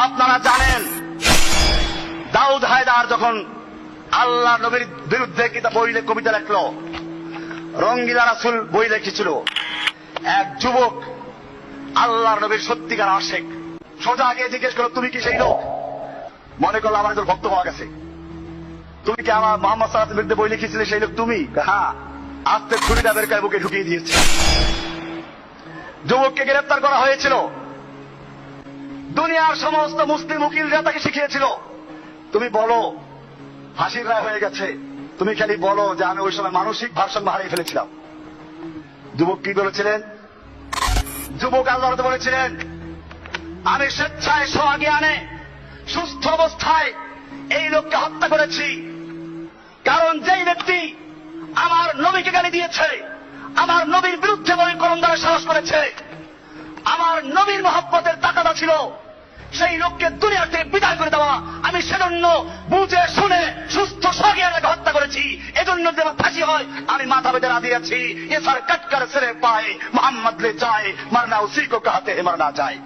আপনারা জানেন দাউদ হায়দার যখন আল্লাহ নবীর বিরুদ্ধে কিতাব বই কবিতা লেখলো, রঙ্গিলা রাসূল বই লিখেছিল, এক যুবক আল্লাহর নবীর সত্যিকার আশেক সোজা গিয়ে জিজ্ঞেস করলো, তুমি কি সেই লোক? মনে করলো আমার একজন ভক্ত পাওয়া গেছে, তুমি কি আমার মোহাম্মদ সাল্লাল্লাহু আলাইহি ওয়াসাল্লামের বিরুদ্ধে বই লিখেছিলে, সেই লোক তুমি? হ্যাঁ। আস্তে ছুরিটা বের করে বুকে ঢুকিয়ে দিয়েছে। যুবককে গ্রেফতার করা হয়েছিল। দুনিয়ার সমস্ত মুসলিম উকিলরা তাকে শিখিয়েছিল, তুমি বলো ফাঁসির রায় হয়ে গেছে, তুমি খালি বলো যে আমি ওই সময় মানসিক ভারসাম্য হারিয়ে ফেলেছিলাম। যুবক কি বলেছিলেন? যুবক আল্লাহর বলেছিলেন, আমি স্বেচ্ছায় স্বজ্ঞানে সুস্থ অবস্থায় এই লোককে হত্যা করেছি, কারণ যেই ব্যক্তি আমার নবীকে গালি দিয়েছে, আমার নবীর বিরুদ্ধে বৈকরণ দ্বারা সাহস করেছে, আমার নবীর মহব্বতের তাকাদা ছিল সেই লোককে দুনিয়া থেকে বিদায় করে দেওয়া, আমি সেজন্য বুঝে শুনে সুস্থ স্বজ্ঞানে হত্যা করেছি। এজন্য যে আমার ফাঁসি হয় আমি মাথা বেঁধে রাজি আছি। এ সার কটকর সেরে পায়ে মোহাম্মদ লে যায়, মারনা উসি কো কাহতে হে মারনা যায়।